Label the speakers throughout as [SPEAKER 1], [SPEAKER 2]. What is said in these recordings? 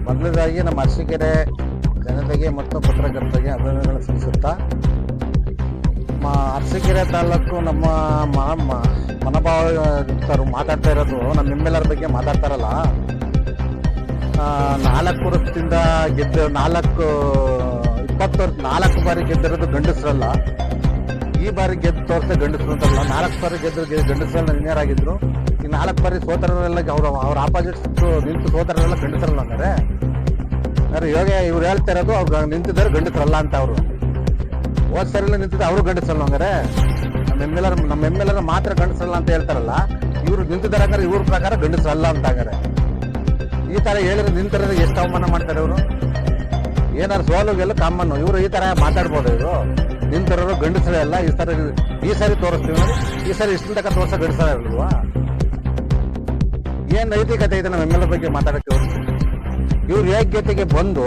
[SPEAKER 1] ಮೊದಲದಾಗಿ ನಮ್ಮ ಅರಸೀಕೆರೆ ಜನತೆಗೆ ಮತ್ತು ಪತ್ರಕರ್ತರಿಗೆ ಅಭಿನಂದನೆಗಳು ಸಲ್ಲಿಸುತ್ತಾ, ಅರಸೀಕೆರೆ ತಾಲೂಕು ನಮ್ಮ ಮನೋಭಾವಯುಕ್ತರು ಮಾತಾಡ್ತಾ ಇರೋದು ನಮ್ಮ ನಿಮ್ಮೆಲ್ಲರ ಬಗ್ಗೆ ಮಾತಾಡ್ತಾರಲ್ಲ. 4 ವರ್ಷದಿಂದ ಗೆದ್ದು 4 ಬಾರಿ ಗೆದ್ದಿರೋದು ಗಂಡಸರಲ್ಲ. ಈ ಬಾರಿ ಗೆದ್ದು ತೋರಿಸ್ತಾ ಗಂಡಸರು ಅಂತಲ್ಲ. 4 ಬಾರಿ ಗೆದ್ದು ಗಂಡಸರೆಲ್ಲ ವಿನ್ಯರಾಗಿದ್ರು. ಈ 4 ಬಾರಿ ಸೋತರರೆಲ್ಲ ಅವ್ರ ಆಪೋಸಿಟ್ ನಿಂತು ಸೋತರೆಲ್ಲ ಗಂಡಸರಲ್ಲ ಅಂದರೆ ಇವ್ರು ಹೇಳ್ತಾ ಇರೋದು ಅವ್ರು ನಿಂತಿದ್ದಾರೆ ಗಂಡಸರಲ್ಲ ಅಂತ. ಅವರು ಹೋದ ಸರಿಲ್ಲ ನಿಂತಿದ್ದೆ ಅವರು ಗಂಡಸರಲ್ಲ ಹಂಗಾರೆ. ನಮ್ಮೆಲ್ಲರ ಮಾತ್ರ ಗಂಡಸರಲ್ಲ ಅಂತ ಹೇಳ್ತಾರಲ್ಲ, ಇವ್ರು ನಿಂತಿದ್ದಾರೆ ಹಂಗಾರೆ ಇವ್ರ ಪ್ರಕಾರ ಗಂಡಸರಲ್ಲ ಅಂತ ಹಂಗಾರೆ. ಈ ತರ ಹೇಳಿದ್ರೆ ನಿಂತಿರೋದು ಎಷ್ಟು ಅವಮಾನ ಮಾಡ್ತಾರೆ ಇವರು. ಏನಾರು ಸೋಲುಗೆಲ್ಲ ಕಾಮನ್ನು ಇವರು ಈ ತರ ಮಾತಾಡ್ಬೋದು. ಇವರು ನಿಂತಿರೋರು ಗಂಡಸರೇ ಅಲ್ಲ. ಈ ಸರಿ ತೋರಿಸ್ತೀವಿ, ಈ ಸರಿ ಇಷ್ಟ ತನಕ ತೋರ್ಸೋ ಗಂಡಸರ ಇಲ್ವಾ? ಏನ್ ನೈತಿಕತೆ ಇದೆ ನಮ್ಮೆಲ್ಲರ ಬಗ್ಗೆ ಮಾತಾಡಕ್ಕೆ? ಇವ್ರ ಯೋಗ್ಯತೆಗೆ ಬಂದು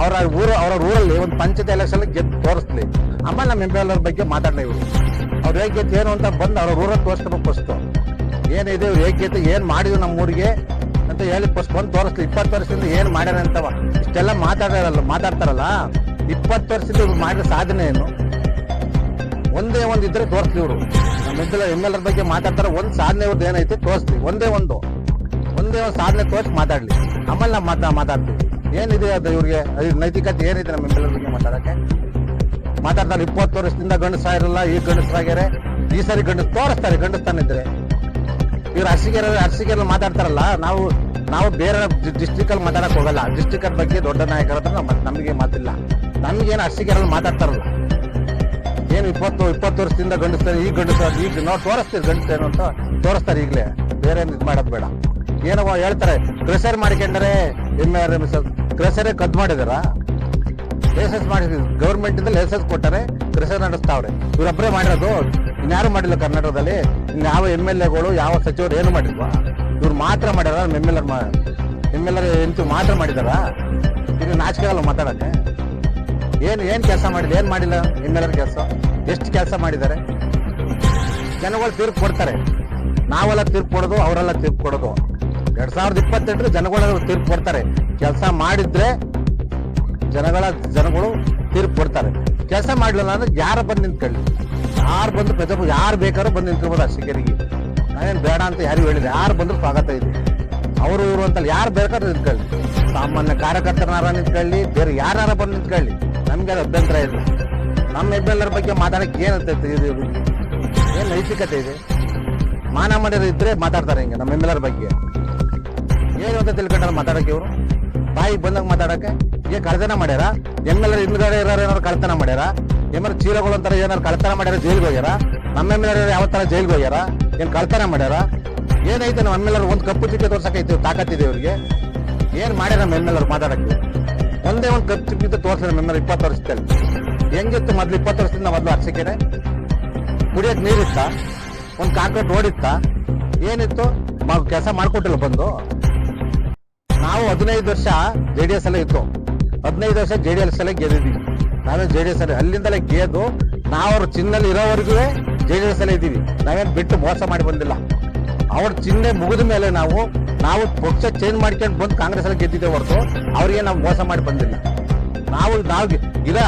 [SPEAKER 1] ಅವರ ಊರಲ್ಲಿ ಒಂದು ಪಂಚಾಯತ್ ಎಲೆಕ್ಷನ್ ಗೆದ್ದು ತೋರಿಸ್ಲಿ, ಆಮೇಲೆ ನಮ್ಮ ಎಂಪಿ ಬಗ್ಗೆ ಮಾತಾಡಲಿ. ಇವರು ಅವ್ರ ಯೋಗ್ಯತೆ ಏನು ಅಂತ ಬಂದು ಅವ್ರ ಊರಲ್ಲಿ ತೋರಿಸ್ಬೇಕು. ಫಸ್ಟ್ ಏನಿದೆ ಇವ್ರ ಯೋಗ್ಯತೆ, ಏನ್ ಮಾಡಿದ್ವಿ ನಮ್ಮ ಊರಿಗೆ ಅಂತ ಹೇಳಿ ಫಸ್ಟ್ ಬಂದು ತೋರಿಸ್ಲಿ. 20 ವರ್ಷದಿಂದ ಏನ್ ಮಾಡ್ಯಾರ ಅಂತವ ಇಷ್ಟೆಲ್ಲ ಮಾತಾಡ್ತಾರಲ್ಲ. 20 ವರ್ಷದಿಂದ ಇವ್ರು ಮಾಡಿದ ಸಾಧನೆ ಏನು? ಒಂದೇ ಒಂದು ಇದ್ರೆ ತೋರಿಸ್ಲಿ. ಇವರು ನಮ್ಮ ಎಂಎಲ್ಆರ್ ಬಗ್ಗೆ ಮಾತಾಡ್ತಾರೆ. ಒಂದು ಸಾಧನೆ ಇವ್ರದ್ದು ಏನೈತೆ ತೋರಿಸ್ಲಿ. ಒಂದೇ ಒಂದು ಸಾಧನೆ ತೋರಿಸಿ ಮಾತಾಡ್ಲಿ, ಆಮೇಲೆ ನಾವು ಮಾತಾಡ್ತೀವಿ. ಏನಿದೆ ಅದು ಇವ್ರಿಗೆ ನೈತಿಕತೆ ಏನಿದೆ ನಮ್ಮ ಎಂಎಲ್ಆರ್ ಬಗ್ಗೆ ಮಾತಾಡ್ತಾರೆ. 20 ವರ್ಷದಿಂದ ಗಂಡಸಾಗಿರಲ್ಲ, ಈಗ ಗಂಡಸರಾಗ್ಯಾರೆ. ಈ ಸರಿ ತೋರಿಸ್ತಾರೆ ಗಂಡಸ್ತಾನಿದ್ರೆ. ಇವ್ರು ಅರಸೀಕೆರೆ ಮಾತಾಡ್ತಾರಲ್ಲ. ನಾವು ಬೇರೆ ಡಿಸ್ಟ್ರಿಕ್ಟ್ ಅಲ್ಲಿ ಮಾತಾಡಕ್ ಹೋಗಲ್ಲ. ಡಿಸ್ಟ್ರಿಕ್ಟ್ ಬಗ್ಗೆ ದೊಡ್ಡ ನಾಯಕರ ಹತ್ರ ನಮಗೆ ಮಾತಿಲ್ಲ. ನಮ್ಗೇನು ಅರಸೀಕೆರೆಯಲ್ಲಿ ಮಾತಾಡ್ತಾರಲ್ಲ. ಏನು 20 ವರ್ಷದಿಂದ ಗಂಡಸ್ತಾರೆ, ಈಗ ನಾವು ತೋರಿಸ್ತೀವಿ ಗಂಡಸೇನು ಅಂತ ತೋರಿಸ್ತಾರೆ. ಈಗಲೇ ಬೇರೆ ಇದು ಮಾಡೋದು ಬೇಡ. ಏನೋ ಹೇಳ್ತಾರೆ ಕ್ರೆಸರ್ ಮಾಡ್ಕೊಂಡ್ರೆ ಕ್ರೆಸರೇ ಕದ್ ಮಾಡಿದಾರ. ಲೈಸೆನ್ಸ್ ಮಾಡಿದ್ವಿ, ಗೌರ್ಮೆಂಟ್ ಇಂದ ಲೈಸೆನ್ಸ್ ಕೊಟ್ಟಾರೆ, ಕ್ರೆಸರ್ ನಡೆಸ್ತಾವ್ರೆ. ಇವ್ರೊಬ್ಬರೇ ಮಾಡಿರೋದು, ಇನ್ಯಾರು ಮಾಡಿಲ್ಲ ಕರ್ನಾಟಕದಲ್ಲಿ. ಯಾವ MLAಗಳು ಯಾವ ಸಚಿವರು ಏನು ಮಾಡಿಲ್ವಾ? ಇವ್ರು ಮಾತ್ರ ಮಾಡ್ಯಾರ. MLAರ್ ಎಂಟು ಮಾತ್ರ ಮಾಡಿದಾರ. ಇದು ನಾಚಿಕೆ ಆಗಲ್ಲ ಮಾತಾಡಕ್ಕೆ. ಏನ್ ಕೆಲಸ ಮಾಡಿಲ್ಲ, ಏನ್ ಮಾಡಿಲ್ಲ MLAರ್ ಕೆಲಸ? ಎಷ್ಟು ಕೆಲಸ ಮಾಡಿದ್ದಾರೆ? ಜನಗಳು ತೀರ್ಪು ಕೊಡ್ತಾರೆ. ನಾವೆಲ್ಲ ತೀರ್ಪು ಕೊಡೋದು, ಅವರೆಲ್ಲ ತೀರ್ಪು ಕೊಡೋದು. 2028 ಜನಗಳು ತೀರ್ಪು ಕೊಡ್ತಾರೆ. ಕೆಲಸ ಮಾಡಿದ್ರೆ ಜನಗಳು ತೀರ್ಪು ಕೊಡ್ತಾರೆ. ಕೆಲಸ ಮಾಡಲಿಲ್ಲ ಅಂದ್ರೆ ಯಾರು ಬಂದು ನಿಂತ್ಕೊಳ್ಳಿ, ಯಾರು ಬೇಕಾದ್ರೂ ಬಂದು ನಿಂತ್ಕೊಬೋದು. ಅರಸೀಕೆರೆಗೆ ನಾವೇನು ಬೇಡ ಅಂತ ಯಾರು ಹೇಳಿದೆ. ಯಾರು ಬಂದ್ರು ಸ್ವಾಗತ ಇದೆ. ಅವರು ಇವರು ಅಂತಲ್ಲ, ಯಾರು ಬೇಕಾದ್ರೂ ನಿಂತ್ಕೊಳ್ಳಿ. ಸಾಮಾನ್ಯ ಕಾರ್ಯಕರ್ತನಾರ ನಿಂತ್ಕೊಳ್ಳಿ, ಬೇರೆ ಯಾರು ಬಂದು ನಿಂತ್ಕೊಳ್ಳಿ, ನಮ್ಗೆ ಅದು ಅಭ್ಯಂತರ ಇಲ್ಲ. ನಮ್ಮ MLAರ್ ಬಗ್ಗೆ ಮಾತಾಡಕ್ಕೆ ಏನು ನೈತಿಕತೆ ಇದೆ? ಮಾನ ಮಾಡಿರೋ ಇದ್ರೆ ಮಾತಾಡ್ತಾರೆ ಹಿಂಗೆ ನಮ್ಮ MLAರ್ ಬಗ್ಗೆ. ಏನು ಅಂತ ತಿಳ್ಕೊಂಡ್ರೆ ಮಾತಾಡಕ್ಕೆ ಇವರು ಬಾಯಿಗೆ ಬಂದಾಗ ಮಾತಾಡಕ್ಕೆ. ಕಳ್ತನ ಮಾಡ್ಯಾರ? MLAರ್ ಹಿಂದ್ಗಡೆ ಇರೋರು ಏನಾರು ಕಳ್ತನ ಮಾಡ್ಯಾರ? ಚೀಲಗಳು ಅಂತಾರೆ ಏನಾರು ಕಳ್ತನ ಮಾಡ್ಯಾರ? ಜೈಲ್ಗೆ ಹೋಗ್ಯಾರ? ನಮ್ಮ MLAರ್ ಯಾವ ತರ ಜೈಲ್ಗೆ ಹೋಗ್ಯಾರ? ಏನ್ ಕಳ್ತನ ಮಾಡ್ಯಾರ? ಏನೈತೆ ನಮ್ಮ MLAರ್ ಒಂದು ಕಪ್ಪು ಚಿಕ್ಕೆ ತೋರ್ಸಕೈತಿ ತಾಕತ್ತಿದೆ ಇವ್ರಿಗೆ. ಏನ್ ಮಾಡ್ಯಾರ ನಮ್ಮ MLAರ್ ಮಾತಾಡಕ್ಕೆ? ಒಂದೇ ಒಂದು ಕಪ್ಪು ಚಿಕ್ಕೆ ತೋರ್ಸಿದ್ರೆ ನಮ್ಮ MLAರ್ 20 ವರ್ಷದಲ್ಲಿ ಹೆಂಗಿತ್ತು? ಮೊದ್ಲು 20 ವರ್ಷದಿಂದ ಮೊದಲು ಅರಸೀಕೆರೆ ಕುಡಿಯಕ್ ನೀರಿತ್ತ? ಒಂದು ಕಾಂಕ್ರೀಟ್ ರೋಡ್ ಇತ್ತ? ಏನಿತ್ತು? ಕೆಲಸ ಮಾಡ್ಕೊಟ್ಟಿಲ್ಲ ಬಂದು. ನಾವು 15 ವರ್ಷ JDS ಅಲ್ಲೇ ಇತ್ತು. 15 ವರ್ಷ JDS ಅಲ್ಲೇ ಗೆದ್ದಿದ್ದೀವಿ. ನಾವೇ JDS ಅಲ್ಲಿ ಅಲ್ಲಿಂದಲೇ ಗೆದ್ದು ನಾವು ಅವ್ರ ಚಿಹ್ನಲ್ಲಿ ಇರೋವರೆಗೂ JDS ಅಲ್ಲೇ ಇದ್ದೀವಿ. ನಾವೇನು ಬಿಟ್ಟು ಮೋಸ ಮಾಡಿ ಬಂದಿಲ್ಲ. ಅವ್ರ ಚಿಹ್ನೆ ಮುಗಿದ ಮೇಲೆ ನಾವು ಪಕ್ಷ ಚೇಂಜ್ ಮಾಡ್ಕೊಂಡು ಬಂದು ಕಾಂಗ್ರೆಸ್ ಅಲ್ಲಿ ಗೆದ್ದಿದ್ದೇವೆ ಹೊರತು ಅವ್ರಿಗೆ ನಾವು ಮೋಸ ಮಾಡಿ ಬಂದಿಲ್ಲ. ನಾವು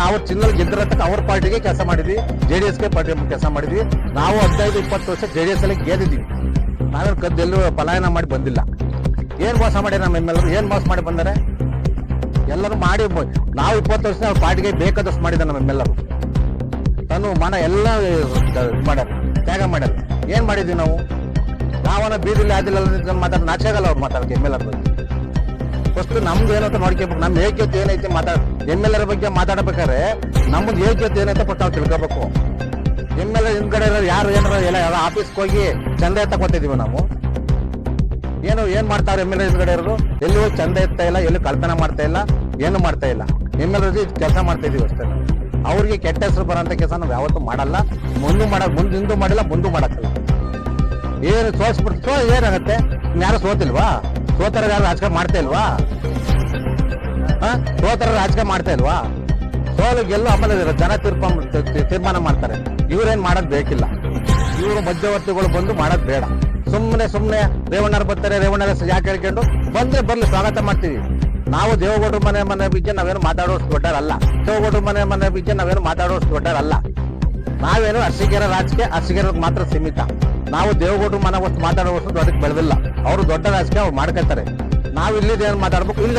[SPEAKER 1] ಅವ್ರ ಚಿಹ್ನಲ್ಲಿ ಗೆದ್ದಿರತಕ್ಕ ಅವ್ರ ಪಾರ್ಟಿಗೆ ಕೆಲಸ ಮಾಡಿದ್ವಿ, JDSಗೆ ಪಾರ್ಟಿ ಕೆಲಸ ಮಾಡಿದ್ವಿ. ನಾವು 15-20 ವರ್ಷ JDS ಅಲ್ಲಿ ಗೆದ್ದಿದ್ದೀವಿ. ನಾವೇನು ಕದ್ದೆಲ್ಲೂ ಪಲಾಯನ ಮಾಡಿ ಬಂದಿಲ್ಲ. ಏನ್ ಮೋಸ ಮಾಡಿ ನಮ್ಮ MLAರ್ ಏನ್ ಮೋಸ ಮಾಡಿ ಬಂದರೆ? ಎಲ್ಲರೂ ಮಾಡಿ ನಾವು 20 ವರ್ಷ ಅವ್ರ ಪಾರ್ಟಿಗೆ ಬೇಕಾದಷ್ಟು ಮಾಡಿದ ನಮ್ಮ MLAರ್. ತನ್ನ ಮನ ಎಲ್ಲ ಮಾಡ್ಯಾರ, ತ್ಯಾಗ ಮಾಡ್ಯಾರ. ಏನ್ ಮಾಡಿದ್ವಿ ನಾವು? ನಾವನ್ನ ಬೀದಿಲಿ ಆದಿಲ್ಲ ಮಾತಾಡ ನಾಚಾಗಲ್ಲ. ಅವ್ರು ಮಾತಾಡಕ್ಕೆ MLAರ್ ಬಗ್ಗೆ ಫಸ್ಟ್ ನಮ್ದು ಏನಂತ ನೋಡ್ಕೋಬೇಕು. ನಮ್ಮ ಯೋಗ್ಯತೆ ಏನೈತೆ MLAರ್ ಬಗ್ಗೆ ಮಾತಾಡ್ಬೇಕಾದ್ರೆ ನಮ್ದು ಯೋಗ್ಯತೆ ಏನೈತೆ ಫಸ್ಟ್ ನಾವು ತಿಳ್ಕೋಬೇಕು. MLAರ್ ಹಿಂದ್ಗಡೆ ಯಾರು ಏನಾರ ಆಫೀಸ್ಗೆ ಹೋಗಿ ಚಂದ ತಗೊತಿದೀವಿ ನಾವು. ಏನ್ ಮಾಡ್ತಾವ್ರೆ MLAರ್ ಹಿಂದ್ಗಡೆ ಇರೋದು? ಎಲ್ಲಿ ಹೋಗಿ ಚಂದ ಎತ್ತಾ ಇಲ್ಲ, ಎಲ್ಲಿ ಕಳ್ತನ ಮಾಡ್ತಾ ಇಲ್ಲ, ಏನು ಮಾಡ್ತಾ ಇಲ್ಲ. MLAರ್ ಕೆಲಸ ಮಾಡ್ತಾ ಇದೀವಿ ಅಷ್ಟೇ. ಅವ್ರಿಗೆ ಕೆಟ್ಟ ಹೆಸರು ಬರೋಂಥ ಕೆಲಸ ನಾವು ಯಾವತ್ತೂ ಮಾಡಲ್ಲ. ಹಿಂದೂ ಮಾಡಿಲ್ಲ, ಮುಂದೂ ಮಾಡಕ್ಕಲ್ಲ. ಏನು ಸೋಸ್ಬಿಡ್ತು ಏನಾಗತ್ತೆ? ಯಾರು ಸೋತಿಲ್ವಾ? ಸೋತರ ಯಾರು ರಾಜಕಾರಣ ಮಾಡ್ತಾ ಇಲ್ವಾ? ರಾಜಕಾರಣ ಮಾಡ್ತಾ ಇಲ್ವಾ? ಸೋಲು ಗೆಲ್ಲು ಆಮೇಲೆ ಜನ ತೀರ್ಮಾನ ಮಾಡ್ತಾರೆ. ಇವ್ರೇನ್ ಮಾಡೋದ್ ಬೇಕಿಲ್ಲ. ಇವರು ಮಧ್ಯವರ್ತಿಗಳು ಬಂದು ಮಾಡೋದ್ ಬೇಡ. ಸುಮ್ಮನೆ ರೇವಣ್ಣರು ಬರ್ತಾರೆ, ರೇವಣ್ಣರ ಯಾಕೆ ಹೇಳ್ಕೊಂಡು ಬಂದ್ರೆ ಬರ್ಲಿ, ಸ್ವಾಗತ ಮಾಡ್ತೀವಿ. ನಾವು ದೇವೇಗೌಡರ ಮನೆ ಬಗ್ಗೆ ನಾವೇನು ಮಾತಾಡೋಷ್ಟು ದೊಡ್ಡರಲ್ಲ. ದೇವೇಗೌಡರ ಮನೆ ಬಗ್ಗೆ ನಾವೇನು ಮಾತಾಡೋಷ್ಟು ದೊಡ್ಡರಲ್ಲ. ನಾವೇನು ಅರಸೀಕೆರೆ ರಾಜಕೀಯ ಅರಸೀಕೆರೆಗೆ ಮಾತ್ರ ಸೀಮಿತ. ನಾವು ದೇವೇಗೌಡರ ಮನೆ ವಸ್ತು ಮಾತಾಡುವಷ್ಟು ದೊಡ್ಡಕ್ಕೆ ಬೆಳೆದಿಲ್ಲ. ಅವರು ದೊಡ್ಡ ರಾಜಕೀಯ ಅವ್ರು ಮಾಡ್ಕೊತಾರೆ. ನಾವು ಇಲ್ಲಿ ಏನು ಮಾತಾಡ್ಬೇಕು, ಇಲ್ಲಿ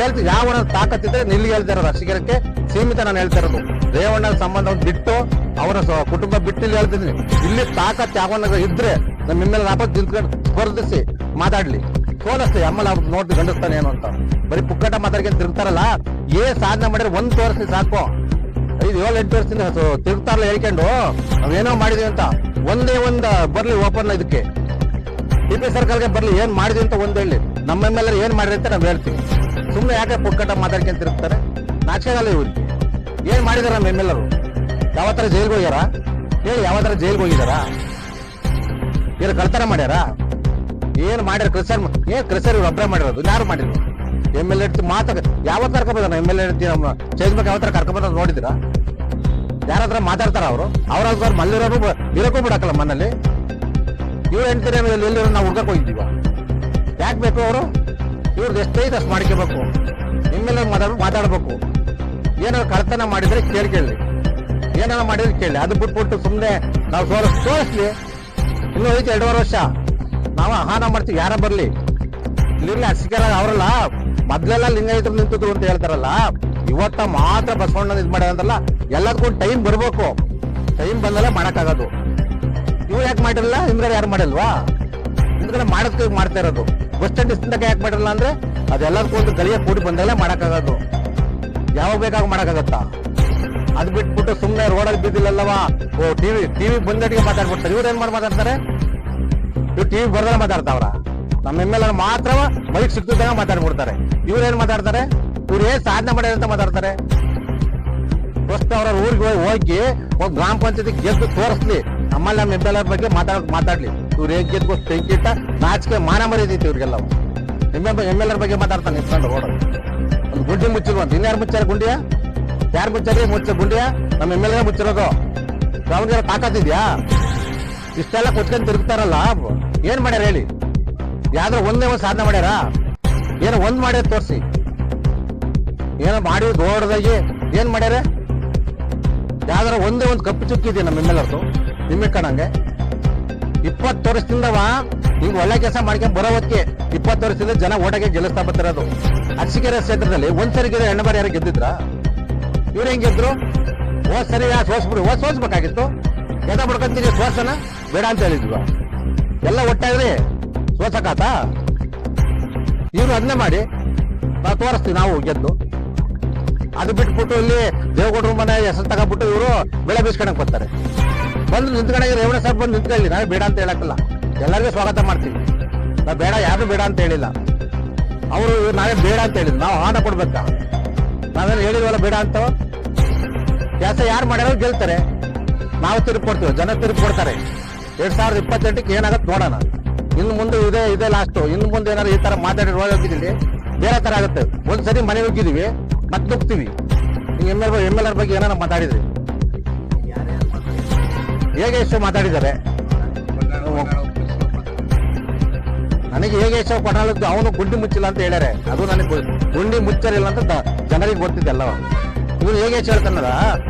[SPEAKER 1] ಹೇಳ್ತೀವಿ ಯಾವ ತಾಕತ್ತಿದ್ರೆ ಇಲ್ಲಿ ಹೇಳ್ತಾ ಇರೋದು. ಅರಸೀಕೆರೆಗೆ ಸೀಮಿತ ನಾನು ಹೇಳ್ತಾ ಇರೋದು. ರೇವಣ್ಣನ ಸಂಬಂಧವನ್ನು ಬಿಟ್ಟು ಅವರ ಕುಟುಂಬ ಬಿಟ್ಟು ಇಲ್ಲಿ ಹೇಳ್ತಿದ್ದೀನಿ. ಇಲ್ಲಿ ತಾಕತ್ತು ಯಾವನ್ನ ಇದ್ರೆ ನಮ್ಮ ಮೇಲೆ ರಾಪತ್ ನಿಂತ್ಕೊಂಡು ಸ್ಪರ್ಧಿಸಿ ಮಾತಾಡ್ಲಿ, ಸೋಲಿಸ್ಲಿ. ಆಮೇಲೆ ಅವ್ರು ನೋಡಿ ಗಂಡಿಸ್ತಾನೆ ಏನು ಅಂತ ಬರೀ ಪುಕ್ಕಟ ಮಾತಾಡ್ಕೊಂಡು ತಿರುಗ್ತಾರಲ್ಲ. ಸಾಧನೆ ಮಾಡಿದ್ರೆ ಒಂದ್ ತೋರಿಸ್ಲಿ ಸಾಕು. 5-7-8 ವರ್ಷದಿಂದ ತಿರುಗ್ತಾರಲ್ಲ ಹೇಳ್ಕೊಂಡು ನಾವೇನೋ ಮಾಡಿದೀವಿ ಅಂತ. ಒಂದೇ ಬರ್ಲಿ ಓಪನ್ ಇದಕ್ಕೆ ಟಿಪಿ ಸರ್ಕಲ್ಗೆ ಬರ್ಲಿ ಏನ್ ಮಾಡಿದ್ವಿ ಅಂತ ಒಂದ್ ಹೇಳಿ. ನಮ್ಮ ಮೇಲೆ ಏನ್ ಮಾಡಿರಿ ಅಂತ ನಾವ್ ಹೇಳ್ತೀವಿ. ಸುಮ್ಮನೆ ಯಾಕೆ ಪುಕ್ಕಟ ಮಾತಾಡ್ಕೊಂಡು ತಿರುಗ್ತಾರೆ? ನಾಚಿಕೆಗಲ್ಲ ಇವ್ರಿಗೆ. ಏನ್ ಮಾಡಿದಾರ ನಮ್ಮ ಎಮ್ಮೆಲ್ಲರು? ಯಾವತ್ತರ ಜೈಲ್ಗೆ ಹೋಗ್ಯಾರ ಹೇಳಿ? ಯಾವತ್ತರ ಜೈಲ್ಗೆ ಹೋಗಿದಾರ? ಏನು ಕಳ್ತನ ಮಾಡ್ಯಾರ? ಏನ್ ಮಾಡ್ಯಾರ? ಕ್ರಿಸರ್ ಇವ್ರು ಒಬ್ಬರೇ ಮಾಡಿರೋದು, ಯಾರು ಮಾಡಿದ್ರು? MLA ಮಾತಾಡ ಯಾವತ್ತು ಕರ್ಕೊಂಡ್ MLA ನಮ್ಮ ಚೇಂಜ್ ಬಗ್ಗೆ ಯಾವತ್ತರ ಕರ್ಕೊಂಡ್ ನೋಡಿದಿರಾ? ಯಾರಾದ್ರ ಮಾತಾಡ್ತಾರ ಅವರು? ಅವ್ರ ಮಲ್ಲಿರೋರು ಇರಕ್ಕೂ ಬಿಡಕ್ಕಲ್ಲ ಮನೇಲಿ. ಇವ್ರು ಹೇಳ್ತೀರ ಎಲ್ಲಿರೋ ನಾವು ಹುಡ್ಕಕ್ ಹೋಗಿದ್ದೀವ? ಯಾಕೆ ಬೇಕು ಅವರು? ಇವ್ರದ್ದು ಎಷ್ಟೈತೆ ಅಷ್ಟು ಮಾಡ್ಕೋಬೇಕು. MLA ಮಾತಾಡ್ಬೇಕು. ಏನಾದ್ರು ಕಳ್ತನ ಮಾಡಿದ್ರೆ ಕೇಳಿ, ಏನಾರ ಮಾಡಿದ್ರೆ ಕೇಳಿ. ಅದು ಬಿಟ್ಬಿಟ್ಟು ಸುಮ್ಮನೆ ನಾವು ತೋರಿಸ್ಲಿ. ಇನ್ನೂ ಐತೆ 2.5 ವರ್ಷ ನಾವು ಆಹ್ವಾನ ಮಾಡ್ತೀವಿ. ಯಾರ ಬರ್ಲಿ ಇಲ್ಲಿ ಅರಸೀಕೆರೆ ಅವರಲ್ಲ ಮೊದ್ಲೆಲ್ಲ ಲಿಂಗಾಯತರು ನಿಂತಿದ್ರು ಅಂತ ಹೇಳ್ತಾರಲ್ಲ. ಇವತ್ತ ಮಾತ್ರ ಬಸವಣ್ಣ ಇದ್ ಮಾಡ್ಯಾರಂತಲ್ಲ. ಎಲ್ಲದಕ್ಕೂ ಟೈಮ್ ಬರ್ಬೇಕು. ಟೈಮ್ ಬಂದಲ್ಲ ಮಾಡಕ್ಕಾಗೋದು. ಇವ್ರು ಯಾಕೆ ಮಾಡಿರಲ್ಲ? ಹಿಂದ್ಗಡೆ ಯಾರು ಮಾಡಿಲ್ವಾ? ಹಿಂದ್ಗಡೆ ಮಾಡೋದಕ್ಕೆ ಮಾಡ್ತಾ ಇರೋದು. ಬಸ್ ಸ್ಟ್ಯಾಂಡ್ ಇಷ್ಟಕ್ಕೆ ಯಾಕೆ ಮಾಡಿರಲ್ಲ ಅಂದ್ರೆ ಅದೆಲ್ಲದಕ್ಕೂ ಒಂದು ಗಲಿಯ ಕೂಡಿ ಬಂದಲ್ಲೇ ಮಾಡಕ್ಕಾಗೋದು. ಯಾವಾಗ ಬೇಕಾಗ ಮಾಡಕ್ಕಾಗತ್ತಾ? ಅದ್ ಬಿಟ್ಬಿಟ್ಟು ಸುಮ್ಮನೆ ರೋಡಲ್ಲಿ ಬಿದ್ದಿಲ್ಲವಾ ಟಿವಿ ಬಂದಡಿಗೆ ಮಾತಾಡ್ಬಿಡ್ತಾರೆ. ಇವ್ರು ಏನ್ ಮಾತಾಡ್ತಾರೆ? ಇವ್ರು ಟಿವಿ ಬರ್ದಾಗ ಮಾತಾಡ್ತಾವ್ರ. ನಮ್ಮ MLA ಮಾತ್ರ ಮೈಕ್ ಸಿಕ್ತಿದ್ದಾಗ ಮಾತಾಡ್ಬಿಡ್ತಾರೆ. ಇವ್ರು ಏನ್ ಮಾತಾಡ್ತಾರೆ? ಇವ್ರು ಏನ್ ಸಾಧನೆ ಮಾಡ್ಯಾರ ಅಂತ ಮಾತಾಡ್ತಾರೆ. ಫಸ್ಟ್ ಅವ್ರ ಊರಿಗೆ ಹೋಗಿ ಒಂದು ಗ್ರಾಮ ಪಂಚಾಯತಿ ಗೆದ್ದು ತೋರಿಸ್ಲಿ. ಆಮೇಲೆ ನಮ್ಮ MLA ಬಗ್ಗೆ ಮಾತಾಡ್ಲಿ. ಇವ್ರು ಹೇಗ್ ಗೆದ್ದು ತೆಂಕಿಟ್ಟ ನಾಚಿಕೆ ಮಾನ ಮರ್ಯಾದೈತಿ ಇವ್ರಿಗೆಲ್ಲ. MLA ಬಗ್ಗೆ ಮಾತಾಡ್ತಾನೆ ನಿಂತ್ಕೊಂಡು ರೋಡ್. ಒಂದು ಗುಂಡಿ ಮುಚ್ಚಿರುವಂತ ಇನ್ಯಾರು ಮುಚ್ಚಾರ? ಗುಂಡಿಯ ಯಾರು ಮುಚ್ಚಾರಿ? ಗುಂಡಿಯ ನಮ್ಮ MLA ಮುಚ್ಚಿರೋದು. ಅವ್ರಿಗೆಲ್ಲ ತಾಕತ್ತಿದ್ಯಾ? ಇಷ್ಟೆಲ್ಲ ಕುತ್ಕೊಂಡು ತಿರುಗ್ತಾರಲ್ಲ, ಏನ್ ಮಾಡ್ಯಾರ ಹೇಳಿ? ಯಾವ್ದ್ರ ಒಂದೇ ಒಂದು ಸಾಧನೆ ಮಾಡ್ಯಾರ? ಏನೋ ಒಂದ್ ಮಾಡ್ಯಾರ ತೋರಿಸಿ. ಏನೋ ಮಾಡಿ ದೊಡ್ಡದಾಗಿ ಏನ್ ಮಾಡ್ಯಾರ? ಯಾವ್ದಾರ ಒಂದೇ ಒಂದು ಕಪ್ಪು ಚುಕ್ಕಿದೆ ನಮ್ಮ MLA ನಿಮಗೆ ಕಾಣಂಗೆ. 20 ವರ್ಷದಿಂದವ ಹಿಂಗ್ ಒಳ್ಳೆ ಕೆಲಸ ಮಾಡ್ಕೊಂಡ್ ಬರೋ ಹೊತ್ತಿಗೆ 20 ವರ್ಷದಿಂದ ಜನ ಓಟಾಗೆ ಗೆಲ್ಲಿಸ್ತಾ ಬರ್ತಿರೋದು. ಅರಸೀಕೆರೆ ಕ್ಷೇತ್ರದಲ್ಲಿ ಒಂದ್ಸರಿ ಗೆದ್ರೆ 2 ಬಾರಿ ಯಾರು ಗೆದ್ದಿದ್ರ? ಇವ್ರು ಹೆಂಗ್ ಗೆದ್ರು? ಹೋದ್ ಸರಿ ಸೋಸ್ಬಿಡಿ. ಸೋಸ್ಬೇಕಾಗಿತ್ತು. ಎದ ಬಿಡ್ಕೊಂತೀರಿ ಸೋಸನ ಬೇಡ ಅಂತ ಹೇಳಿದ್ವ? ಎಲ್ಲ ಒಟ್ಟಾಗ್ರಿ ಸೋಸಕಾತ? ಇವ್ರು ಅದನ್ನೇ ಮಾಡಿ ನಾವು ತೋರಿಸ್ತೀವಿ ನಾವು ಗೆದ್ದು. ಅದು ಬಿಟ್ಬಿಟ್ಟು ಇಲ್ಲಿ ದೇವೇಗೌಡರ ಮನೆ ಹೆಸರು ತಗೊಂಡ್ಬಿಟ್ಟು ಇವರು ಬೆಳೆ ಬೀಸ್ಕೊಳಕ್ ಬರ್ತಾರೆ. ಬಂದು ನಿಂತ್ಕೊಂಡಾಗ ರೇವಣ ಸಾಹೇಬ್ ಬಂದು ನಿಂತ್ಕೊಳ್ಳಿ. ನಾವೇ ಬೇಡ ಅಂತ ಹೇಳಕ್ಕಲ್ಲ, ಎಲ್ಲರಿಗೂ ಸ್ವಾಗತ ಮಾಡ್ತೀವಿ. ನಾವು ಬೇಡ, ಯಾರು ಬೇಡ ಅಂತ ಹೇಳಿಲ್ಲ. ಅವರು ನಾವೇ ಬೇಡ ಅಂತ ಹೇಳಿದ್ರು. ನಾವು ಆನ ಕೊಡ್ಬೇಕಾ? ನಾವೇನು ಹೇಳಿದ್ವಲ್ಲ ಬೇಡ ಅಂತ? ಕೆಲಸ ಯಾರು ಮಾಡ್ಯಾರೋ ಗೆಲ್ತಾರೆ. ನಾವು ತಿರುಗಿ ಕೊಡ್ತೀವಿ, ಜನ ತಿರುಗಿ ಕೊಡ್ತಾರೆ. 2028ಕ್ಕೆ ಏನಾಗತ್ತೆ ನೋಡೋಣ. ಇನ್ನು ಮುಂದೆ ಇದೇ ಲಾಸ್ಟ್. ಇನ್ನು ಮುಂದೆ ಏನಾದ್ರು ಈ ತರ ಮಾತಾಡಿ ಹೋಗಿದ್ದೀವಿ ಬೇರೆ ತರ ಆಗುತ್ತೆ. ಒಂದ್ಸರಿ ಮನೆ ಹೋಗಿದ್ದೀವಿ ಮತ್ತೆ ನುಗ್ತೀವಿ. MLA ಬಗ್ಗೆ ಏನಾರ ಮಾತಾಡಿದ್ರಿ? ಹೇಗೆ ಎಷ್ಟು ಮಾತಾಡಿದ್ದಾರೆ? ನನಗೆ ಹೇಗೆ ಎಷ್ಟು ಕೊಟ್ಟಾಳದ್ದು ಅವನು ಗುಂಡಿ ಮುಚ್ಚಿಲ್ಲ ಅಂತ ಹೇಳ್ಯಾರೆ. ಅದು ನನಗೆ ಗುಂಡಿ ಮುಚ್ಚರಿಲ್ಲ ಅಂತ ಜನರಿಗೆ ಗೊತ್ತಿದ್ದಲ್ಲ. ಇವ್ರು ಹೇಗೆ ಎಷ್ಟು ಹೇಳ್ತಾನದ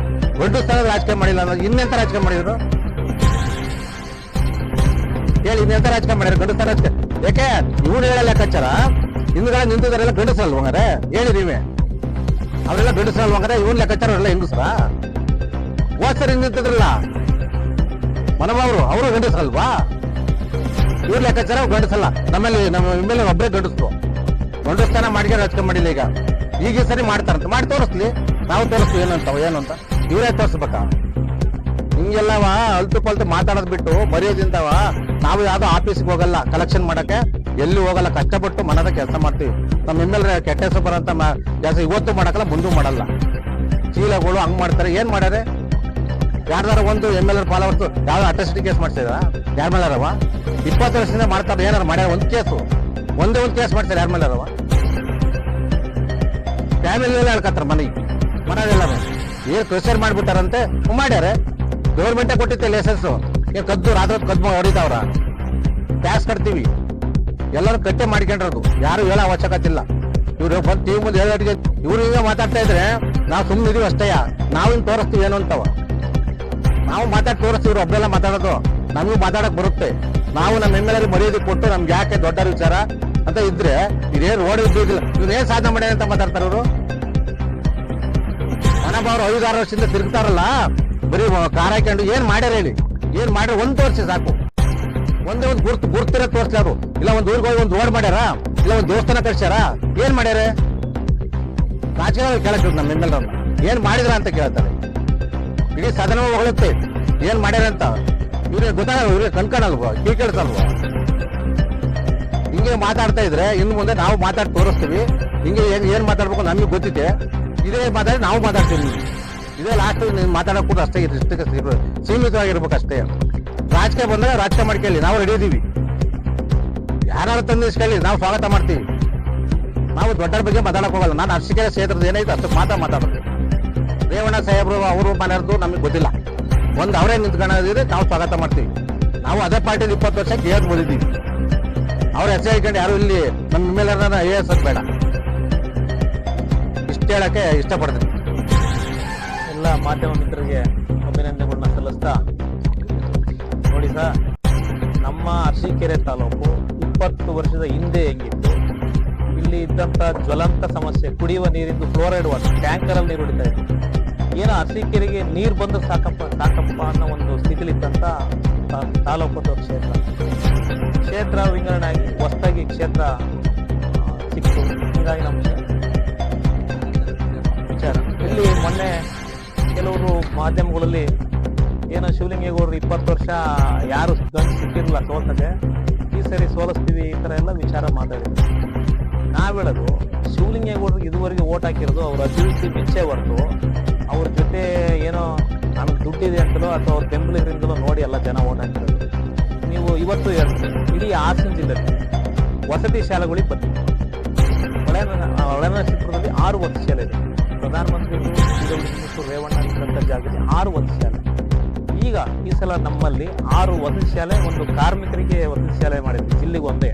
[SPEAKER 1] ದೊಡ್ಡ ಸ್ಥಳದ ರಾಜಕೀಯ ಮಾಡಿಲ್ಲ ಅನ್ನೋದು. ಇನ್ನೆಂತ ರಾಜಕೀಯ ಮಾಡಿದ್ರು ಹೇಳಿ? ಇನ್ನೆಂತ ರಾಜಕೀಯ ಮಾಡಿದ್ರು? ಗಂಡಸ್ಥ ರಾಜಕೀಯ ಯಾಕೆ? ಇವ್ರು ಹೇಳಲ್ಲ ಲೆಕ್ಕಾಚಾರ. ಹಿಂದ್ಗಡೆ ನಿಂತಿದ್ದಾರೆಲ್ಲ ಗಂಡಸಲ್ವಂಗಾರೆ ಹೇಳಿ ನೀವೇ. ಅವರೆಲ್ಲ ಗಂಡಸಲ್ವಂಗಾರೆ ಇವನ್ ಲೆಕ್ಕಾಚಾರ ಅವರೆಲ್ಲ ಹೆಂಗಸ್ರ? ಹೋದ್ಸರಿ ನಿಂತಿದ್ರಲ್ಲ ಮನಬಾವ್ರು, ಅವರು ಗಂಡಸಲ್ವಾ? ಇವ್ರ ಲೆಕ್ಕಾಚಾರ ಗಂಡಸಲ್ಲ. ನಮ್ಮ MLA ಒಬ್ಬರೇ ಗಂಡಸ್ರು. ಗಂಡಸ್ಥಾನ ಮಾಡ್ಕೊಂಡು ರಾಜಕೀಯ ಮಾಡಿಲ್ಲ. ಈಗ ಸರಿ ಮಾಡ್ತಾರಂತ ಮಾಡಿ ತೋರಿಸ್ಲಿ. ನಾವು ತೋರಿಸ್ತೀವಿ ಏನು ಅಂತ. ಇವರೇ ತೋರಿಸ್ಬೇಕಾ? ಹಿಂಗೆಲ್ಲವ ಅಲ್ತು ಪಲ್ತು ಮಾತಾಡೋದ್ ಬಿಟ್ಟು ಮರ್ಯಾದಿಂದವ ನಾವು ಯಾವ್ದೋ ಆಫೀಸ್ಗೆ ಹೋಗಲ್ಲ, ಕಲೆಕ್ಷನ್ ಮಾಡಕ್ಕೆ ಎಲ್ಲಿ ಹೋಗಲ್ಲ. ಕಷ್ಟಪಟ್ಟು ಮನದ ಕೆಲಸ ಮಾಡ್ತೀವಿ. ನಮ್ಮ MLA ಕೆಟ್ಟ ಹೆಸರು ಬರೋಂತ ಕೆಲಸ ಇವತ್ತು ಮಾಡಕ್ಕಲ್ಲ, ಮುಂದೂ ಮಾಡಲ್ಲ. ಚೀಲಗಳು ಹಂಗ್ ಮಾಡ್ತಾರೆ. ಏನ್ ಮಾಡ್ಯಾರೆ? ಯಾರ್ದಾರ ಒಂದು MLA ಫಾಲೋವರ್ಸ್ ಯಾವ್ದು ಅಟ್ರಾಸಿಟಿ ಕೇಸ್ ಮಾಡ್ಸಿದಾರ? ಯಾರ ಮೇಲಾರವ? 20 ವರ್ಷದಿಂದ ಮಾಡ್ತಾರೆ. ಏನಾರು ಮಾಡ್ಯಾರ? ಒಂದ್ ಕೇಸು, ಒಂದೇ ಒಂದು ಕೇಸ್ ಮಾಡ್ತಾರೆ. ಯಾರ ಮೇಲಾರವ? ಫ್ಯಾಮಿಲಿ ಎಲ್ಲ ಹೇಳ್ಕತ್ತಾರ ಮನೆಗೆಲ್ಲ ಏನ್ ಪ್ರೆಷರ್ ಮಾಡ್ಬಿಟ್ಟಾರಂತೆ. ಮಾಡ್ಯಾರೆ. ಗೌರ್ಮೆಂಟೇ ಕೊಟ್ಟಿತ್ತೆ ಲೈಸೆನ್ಸ್. ಏನ್ ಕದ್ದು ರಾತ್ರಿ ಕದ್ದು ಹೊಡಿತಾವ್ರ? ಟ್ಯಾಕ್ಸ್ ಕಟ್ತೀವಿ. ಎಲ್ಲರೂ ಕಟ್ಟೆ ಮಾಡ್ಕೊಂಡಿರೋದು. ಯಾರು ಹೇಳೋ ಅವಶ್ಯಕತೆ ಇಲ್ಲ. ಇವ್ರು ಬಂದು ಟಿವಿ ಮುಂದೆ ಹೇಳೋಟಿಗೆ ಇವ್ರು ಹಿಂಗೆ ಮಾತಾಡ್ತಾ ಇದ್ರೆ ನಾವು ಸುಮ್ಮನೆ ಇದೀವಿ ಅಷ್ಟೇ. ನಾವಿನ್ ತೋರಿಸ್ತೀವಿ ಏನು ಅಂತವ, ನಾವು ಮಾತಾಡಿ ತೋರಿಸ್ತೀವಿ. ಒಬ್ಬೆಲ್ಲ ಮಾತಾಡೋದು ನಮಗೂ ಮಾತಾಡಕ್ ಬರುತ್ತೆ. ನಾವು ನಮ್ಮ ಎಮ್ಮೆಲ್ಲರಿಗೆ ಮರ್ಯಾದೆ ಕೊಟ್ಟು ನಮ್ಗೆ ಯಾಕೆ ದೊಡ್ಡ ವಿಚಾರ ಅಂತ ಇದ್ರೆ ಇದೇನು ರೋಡ್ ಇದ್ದಿಲ್ಲ. ಇವ್ರೇನ್ ಸಾಧನೆ ಮಾಡ್ಯಾರ ಅಂತ ಮಾತಾಡ್ತಾರ ಇವರು. ಮನಬಾವ್ರು 5-6 ವರ್ಷದಿಂದ ತಿರುಗ್ತಾರಲ್ಲ, ಬರೀ ಕಾರ ಹಾಕೊಂಡು ಏನ್ ಮಾಡ್ಯಾರ ಹೇಳಿ? ಏನ್ ಮಾಡ್ಯಾರ? ಒಂದ್ ತೋರಿಸಿ ಸಾಕು. ಒಂದೇ ಒಂದು ಗುರ್ತಿರ ತೋರಿಸ್ಲಿ ಅವರು. ಇಲ್ಲ ಒಂದ್ ಊರಿಗೆ ಹೋಗಿ ಒಂದು ರೋಡ್ ಮಾಡ್ಯಾರ, ಇಲ್ಲ ಒಂದ್ ದೇವಸ್ಥಾನ ಕಟ್ಸ್ಯಾರ, ಏನ್ ಮಾಡ್ಯಾರ? ರಾಜಕೀಯ ಕೇಳಕ್ ನಮ್ಮ ಎಮ್ಮೆಲ್ಲರನ್ನ ಏನ್ ಮಾಡಿದ್ರ ಅಂತ ಕೇಳ್ತಾರೆ. ಇಡೀ ಸದನ ಹೊಗಳುತ್ತೆ ಏನ್ ಮಾಡ್ಯಾರ ಅಂತ. ಇವ್ರಿಗೆ ಗೊತ್ತಾಗಲ್ಲ, ಇವ್ರಿಗೆ ಕಣ್ಕಾಣಲ್ವ, ಕಿವಿ ಕೇಳಿಸಲ್ವಾ? ಹಿಂಗೆ ಮಾತಾಡ್ತಾ ಇದ್ರೆ ಇನ್ನು ಮುಂದೆ ನಾವು ಮಾತಾಡಿ ತೋರಿಸ್ತೀವಿ. ಹಿಂಗೆ ಏನ್ ಮಾತಾಡ್ಬೇಕು ನಮ್ಗೆ ಗೊತ್ತಿದೆ. ಇದೇ ಮಾತಾಡಿ ನಾವು ಮಾತಾಡ್ತೀವಿ. ಇದೇ ಲಾಸ್ಟ್ ನೀವು ಮಾತಾಡಕ್ ಕೂಡ ಅಷ್ಟೇ ಇಷ್ಟಕ್ಕೆ ಸೀಮಿತವಾಗಿರ್ಬೇಕು ಅಷ್ಟೇ. ರಾಜಕೀಯ ಬಂದಾಗ ರಾಜಕೀಯ ಮಾಡ್ಕೊಳ್ಳಿ, ನಾವು ರೆಡಿ ಇದೀವಿ. ಯಾರು ತಂದಿಸ್ಕೊಳ್ಳಿ, ನಾವು ಸ್ವಾಗತ ಮಾಡ್ತೀವಿ. ನಾವು ದೊಡ್ಡರ ಬಗ್ಗೆ ಮಾತಾಡಕ್ ಹೋಗಲ್ಲ. ನಾನು ಅರ್ಶಿಕೆರೆ ಕ್ಷೇತ್ರದ ಏನೈತೆ ಅಷ್ಟು ಮಾತಾಡೋದು. ರೇವಣ್ಣ ಸಾಹೇಬ್ರು ಅವರು ಮನೆಯವ್ರದ್ದು ನಮಗೆ ಗೊತ್ತಿಲ್ಲ. ಒಂದು ಅವರೇ ನಿಂತ್ಕೊಳ್ಳೋದಿದ್ರೆ ನಾವು ಸ್ವಾಗತ ಮಾಡ್ತೀವಿ. ನಾವು ಅದೇ ಪಾರ್ಟಿಲಿ 20 ವರ್ಷ ಕೇಳ್ ಓದಿದ್ದೀವಿ. ಅವ್ರ ಹೆಸರು ಹೇಳ್ಕೊಂಡು ಯಾರು ಇಲ್ಲಿ ನಮ್ಮ ಮೇಲೆ AS ಬೇಡ. ಇಷ್ಟ ಹೇಳಕ್ಕೆ ಇಷ್ಟಪಡ್ತೀನಿ.
[SPEAKER 2] ಎಲ್ಲ ಮಾಧ್ಯಮ ಮಿತ್ರರಿಗೆ ಅಭಿನಂದನೆಗಳನ್ನ ಸಲ್ಲಿಸ್ತಾ, ನೋಡಿ ಸರ್, ನಮ್ಮ ಅರಸೀಕೆರೆ ತಾಲೂಕು 20 ವರ್ಷದ ಹಿಂದೆ ಹೆಂಗಿತ್ತು, ಇಲ್ಲಿ ಇದ್ದಂತ ಜ್ವಲಂತ ಸಮಸ್ಯೆ ಕುಡಿಯುವ ನೀರಿಂದು ಫ್ಲೋರೈಡ್ ವಾಟರ್ ಟ್ಯಾಂಕರ್ ಅಲ್ಲಿ ನೀರು ಹೊಡಿತಾ ಇತ್ತು. ಏನೋ ಅರಸೀಕೆರೆಗೆ ನೀರು ಬಂದು ಸಾಕಪ್ಪ ಅನ್ನೋ ಒಂದು ಸ್ಥಿತಿಲಿದ್ದಂತ ತಾಲೂಕು ಕ್ಷೇತ್ರ ವಿಂಗಡಣೆ ಆಗಿ ಹೊಸದಾಗಿ ಕ್ಷೇತ್ರ ಸಿಕ್ತು. ಹೀಗಾಗಿ ನಮ್ಮ ವಿಚಾರ ಇಲ್ಲಿ ಮೊನ್ನೆ ಕೆಲವರು ಮಾಧ್ಯಮಗಳಲ್ಲಿ ಏನೋ ಶಿವಲಿಂಗೇಗೌಡರು 20 ವರ್ಷ ಯಾರು ಗಂಡು ಸಿಕ್ಕಿರಲಿಲ್ಲ ಸೋಲ್ತದೆ, ಈ ಸರಿ ಸೋಲಿಸ್ತೀವಿ, ಈ ತರ ಎಲ್ಲ ವಿಚಾರ ಮಾತಾಡಿದ್ರು. ನಾವ್ ಹೇಳೋದು, ಶಿವಲಿಂಗೇಗೌಡರಿಗೆ ಇದುವರೆಗೆ ಓಟ್ ಹಾಕಿರೋದು ಅವ್ರ ಅಭಿವೃದ್ಧಿ ಮೆಚ್ಚೆ ಹೊರತು ಅವ್ರ ಜೊತೆ ಏನೋ ನಮ್ಗೆ ದುಡ್ಡಿದೆ ಅಂತಲೋ ಅಥವಾ ಅವ್ರ ಬೆಂಬಲಿಗರಿಂದಲೋ ನೋಡಿ ಎಲ್ಲ ಜನ ಓಟ್ ಹಾಕಿರೋದು. ನೀವು ಇವತ್ತು ಹೇಳ್ತೀವಿ, ಇಡೀ ಹಾಸನ ಜಿಲ್ಲೆಯಲ್ಲಿ ವಸತಿ ಶಾಲೆಗಳಿಗೆ ಬಂದಿದೆ. ಹೊಳೆನರಸೀಪುರದಲ್ಲಿ 6 ವಸತಿ ಶಾಲೆ ಇದೆ. ಪ್ರಧಾನಮಂತ್ರಿಗಳು ರೇವಣ್ಣ ಇದ್ದಂಥ ಜಾಗದಲ್ಲಿ 6 ವಸತಿ ಶಾಲೆ. ಈಗ ಈ ಸಲ ನಮ್ಮಲ್ಲಿ 6 ವಸತಿ ಶಾಲೆ, ಒಂದು ಕಾರ್ಮಿಕರಿಗೆ ವಸತಿ ಶಾಲೆ ಮಾಡಿದ್ವಿ, ಜಿಲ್ಲೆಗೆ ಒಂದೇ.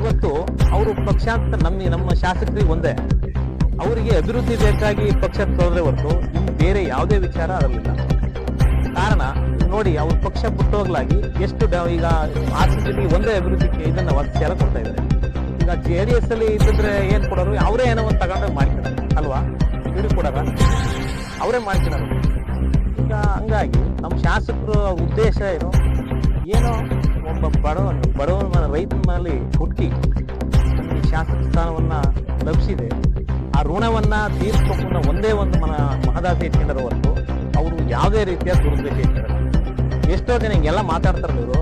[SPEAKER 2] ಇವತ್ತು ಅವರು ಪಕ್ಷಾಂತರ ನಮ್ಮ ಶಾಸಕರಿಗೆ ಒಂದೇ. ಅವರಿಗೆ ಅಭಿವೃದ್ಧಿ ಬೇಕಾಗಿ ಪಕ್ಷ ತೊಂದರೆ ಹೊರತು ಇನ್ನು ಬೇರೆ ಯಾವುದೇ ವಿಚಾರ ಅದರಲ್ಲಿಲ್ಲ. ಕಾರಣ ನೋಡಿ, ಅವ್ರ ಪಕ್ಷ ಬಿಟ್ಟೋಗ್ಲಾಗಿ ಎಷ್ಟು ಈಗ ಹಾಸನ ಜಿಲ್ಲೆಗೆ ಒಂದೇ ಅಭಿವೃದ್ಧಿಗೆ ಇದನ್ನ ವಸತಿ ಶಾಲೆ ಕೊಡ್ತಾ ಇದ್ದಾರೆ. ಈಗ JDS ಅಲ್ಲಿ ಇದ್ದಿದ್ರೆ ಏನ್ ಕೊಡೋರು, ಅವರೇ ಏನೋ ಒಂದು ತಗೊಂಡು ಮಾಡ್ಕೊಡೋರು ಅಲ್ವಾ? ಇವ್ರಿಗೆ ಕೊಡೋರ, ಅವರೇ ಮಾಡ್ಕೊಳೋರು. ಈಗ ಹಂಗಾಗಿ ನಮ್ಮ ಶಾಸಕರು ಉದ್ದೇಶ ಏನೋ ಒಬ್ಬ ಬಡವನ ರೈತನ ಮೇಲೆ ಹುಟ್ಟಿ ಶಾಸಕ ಸ್ಥಾನವನ್ನ ಲಭಿಸಿದೆ. ಆ ಋಣವನ್ನ ತೀರ್ಸ್ಕೊಂಡು ಒಂದೇ ಒಂದು ಮಹದಾಸೆ ಇಟ್ಕೊಂಡರ ಹೊರತು ಅವರು ಯಾವುದೇ ರೀತಿಯ ದುರುದ್ದೇಶ ಇಟ್ಕೊಂಡರು. ಎಷ್ಟೋ ಜನ ಹಿಂಗೆಲ್ಲ ಮಾತಾಡ್ತಾರಲ್ಲ ಇವರು.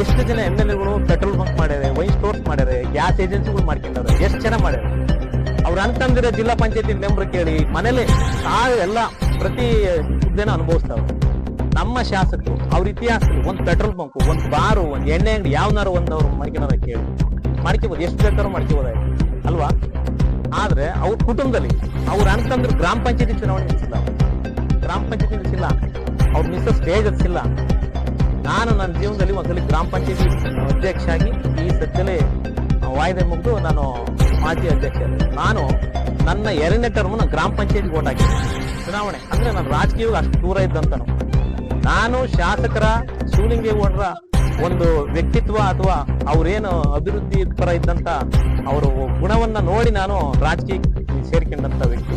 [SPEAKER 2] ಎಷ್ಟು ಜನ MLAಗಳು ಪೆಟ್ರೋಲ್ ಬಂಕ್ ಮಾಡ್ಯಾರೆ, ವೈನ್ ಸ್ಟೋರ್ಸ್ ಮಾಡ್ಯಾರೆ, ಗ್ಯಾಸ್ ಏಜೆನ್ಸಿಗಳು ಮಾಡ್ಕೊಂಡವ್ರೆ, ಎಷ್ಟು ಜನ ಮಾಡ್ಯಾರ. ಅವ್ರ ಅಂತಂದ್ರೆ ಜಿಲ್ಲಾ ಪಂಚಾಯತಿ ಮೆಂಬರ್ ಕೇಳಿ ಮನೇಲಿ ಎಲ್ಲ ಪ್ರತಿ ಹುದ್ದೆನ ಅನುಭವಿಸ್ತಾವ್ರೆ. ನಮ್ಮ ಶಾಸಕರು ಅವ್ರ ಇತಿಹಾಸದಲ್ಲಿ ಒಂದು ಪೆಟ್ರೋಲ್ ಬಂಕ್, ಒಂದು ಬಾರು, ಒಂದು ಎಣ್ಣೆ ಅಂಗಡಿ ಯಾವನಾರು ಒಂದು ಅವ್ರು ಮಾಡ್ಕೊಂಡಾರ ಕೇಳಿ ಮಾಡ್ಕೋಬಹುದು, ಎಷ್ಟು ಬೇಕಾದ್ರೂ ಮಾಡ್ಕೋಬೋದಾಯ್ತು ಅಲ್ವಾ? ಆದ್ರೆ ಅವ್ರ ಕುಟುಂಬದಲ್ಲಿ ಅವ್ರ ಅಂತಂದ್ರೆ ಗ್ರಾಮ ಪಂಚಾಯತಿ ಚುನಾವಣೆ ನಿಲ್ಲಿಸಿಲ್ಲ, ಗ್ರಾಮ ಪಂಚಾಯತಿ ನಿಲ್ಲಿಸಿಲ್ಲ, ಅವ್ರ ಮಿಸ್ ಸ್ಟೇಜ್ ಹಚ್ಚಿಲ್ಲ. ನಾನು ನನ್ನ ಜೀವನದಲ್ಲಿ ಒಂದ್ಸಲಿ ಗ್ರಾಮ ಪಂಚಾಯತಿ ಅಧ್ಯಕ್ಷ ಆಗಿ ಈ ಸದ್ಯದಲ್ಲೇ ವಾಯ್ದೆ ಮುಗಿದು ನಾನು ಮಾಜಿ ಅಧ್ಯಕ್ಷ. ನಾನು ನನ್ನ 2ನೇ ಟರ್ಮ್ ಗ್ರಾಮ ಪಂಚಾಯತಿ ಓಟ್ ಹಾಕಿದ್ದೆ ಚುನಾವಣೆ. ಅಂದ್ರೆ ನಾನು ರಾಜಕೀಯವಾಗಿ ಅಷ್ಟು ದೂರ ಇದ್ದಂತನು. ನಾನು ಶಾಸಕರ ಶಿವಲಿಂಗೇಗೌಡರ ಒಂದು ವ್ಯಕ್ತಿತ್ವ ಅಥವಾ ಅವ್ರೇನು ಅಭಿವೃದ್ಧಿ ಪರ ಇದ್ದಂತ ಅವರು ಗುಣವನ್ನ ನೋಡಿ ನಾನು ರಾಜಕೀಯಕ್ಕೆ ಸೇರ್ಕೊಂಡಂತ ವ್ಯಕ್ತಿ.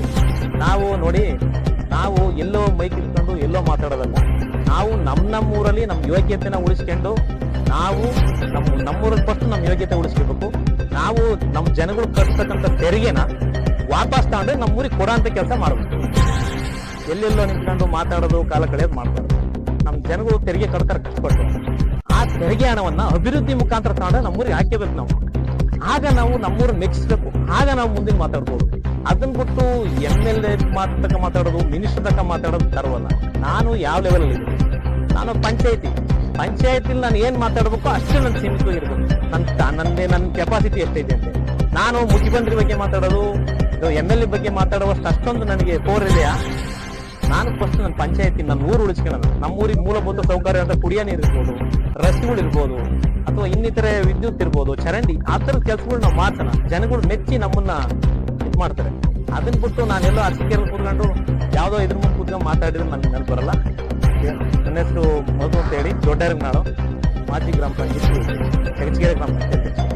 [SPEAKER 2] ನಾವು ನೋಡಿ, ನಾವು ಎಲ್ಲೋ ಮೈಕ್ ಇಟ್ಕೊಂಡು ಎಲ್ಲೋ ಮಾತಾಡೋದಲ್ಲ. ನಾವು ನಮ್ಮೂರಲ್ಲಿ ನಮ್ಮ ಯೋಗ್ಯತೆನ ಉಳಿಸ್ಕೊಂಡು, ನಾವು ನಮ್ಮೂರಲ್ಲಿ ಫಸ್ಟ್ ನಮ್ಮ ಯೋಗ್ಯತೆ ಉಳಿಸ್ಕೋಬೇಕು. ನಾವು ನಮ್ಮ ಜನಗಳು ಕಟ್ತಕ್ಕಂಥ ತೆರಿಗೆನ ವಾಪಸ್ ತಗೊಂಡ್ರೆ ನಮ್ಮೂರಿಗೆ ಕೊಡೋ ಅಂತ ಕೆಲಸ ಮಾಡಬೇಕು. ಎಲ್ಲೆಲ್ಲೋ ನಿಂತ್ಕೊಂಡು ಮಾತಾಡೋದು, ಕಾಲ ಕಳೆಯೋದು ಮಾಡ್ತಾರೆ. ನಮ್ಮ ಜನಗಳು ತೆರಿಗೆ ಕಟ್ತಾರೆ ಕಷ್ಟಪಟ್ಟು. ಆ ತೆರಿಗೆ ಹಣವನ್ನ ಅಭಿವೃದ್ಧಿ ಮುಖಾಂತರ ತಗೊಂಡ್ರೆ ನಮ್ಮೂರಿಗೆ ಹಾಕಬೇಕು ನಾವು. ಆಗ ನಾವು ನಮ್ಮೂರನ್ನ ಮೆಚ್ಚಿಸ್ಬೇಕು, ಆಗ ನಾವು ಮುಂದಿನ ಮಾತಾಡ್ಬೋದು. ಅದನ್ನ ಬಿಟ್ಟು MLA ಮಾತಾಡೋದು, ಮಿನಿಸ್ಟರ್ ತನಕ ಮಾತಾಡೋದು ತರವಲ್ಲ. ನಾನು ಯಾವ ಲೆವೆಲ್ ಅಲ್ಲಿ ಇದ್ದೀನಿ, ನಾನು ಪಂಚಾಯತಿಲಿ ನಾನು ಏನ್ ಮಾತಾಡ್ಬೇಕು ಅಷ್ಟೇ ನನ್ನ ಸೀಮಿತವಾಗಿರ್ಬೇಕು. ನನ್ನ ಕೆಪಾಸಿಟಿ ಎಷ್ಟೈತೆ ಅಂತ. ನಾನು ಮುಖ್ಯಮಂತ್ರಿ ಬಗ್ಗೆ ಮಾತಾಡೋದು, MLA ಬಗ್ಗೆ ಮಾತಾಡುವಷ್ಟು ಅಷ್ಟೊಂದು ನನಗೆ ಪವರ್ ಇದೆಯಾ? ನಾನು ಫಸ್ಟ್ ನನ್ನ ಪಂಚಾಯತಿ, ನನ್ನ ಊರು ಉಳಿಸ್ಕೊಳ್ಳೋಣ. ನಮ್ಮ ಊರಿಗೆ ಮೂಲಭೂತ ಸೌಕರ್ಯ ಅಂತ ಕುಡಿಯೋ ನೀರು ಇರ್ಬೋದು, ರಸ್ತೆಗಳಿರ್ಬೋದು ಅಥವಾ ಇನ್ನಿತರೆ ವಿದ್ಯುತ್ ಇರ್ಬೋದು, ಚರಂಡಿ, ಆ ಥರದ ಕೆಲಸಗಳು ನಾವು ಮಾಡ್ತಾನ ಜನಗಳು ಮೆಚ್ಚಿ ನಮ್ಮನ್ನ ಇದು ಮಾಡ್ತಾರೆ. ಅದನ್ನ ಬಿಟ್ಟು ನಾನೆಲ್ಲೋ ಅರಸೀಕೆರೆ ಕೂತ್ಕೊಂಡು ಯಾವುದೋ ಇದ್ರ ಮುಂದೆ ಕೂತ್ಕೊಂಡು ಮಾತಾಡಿದ್ರೆ ನನ್ಗೆ ನೆನಪು ಬರಲ್ಲ. ನನ್ನ ಹೆಸರು ಮಧು ಅಂತ ಹೇಳಿ, ದೊಡ್ಡರಂಗನಾಳು, ಮಾಜಿ ಗ್ರಾಮ ಪಂಚಾಯತ್, ಹೆಗಚಗೆರೆ ಗ್ರಾಮ ಪಂಚಾಯತ್.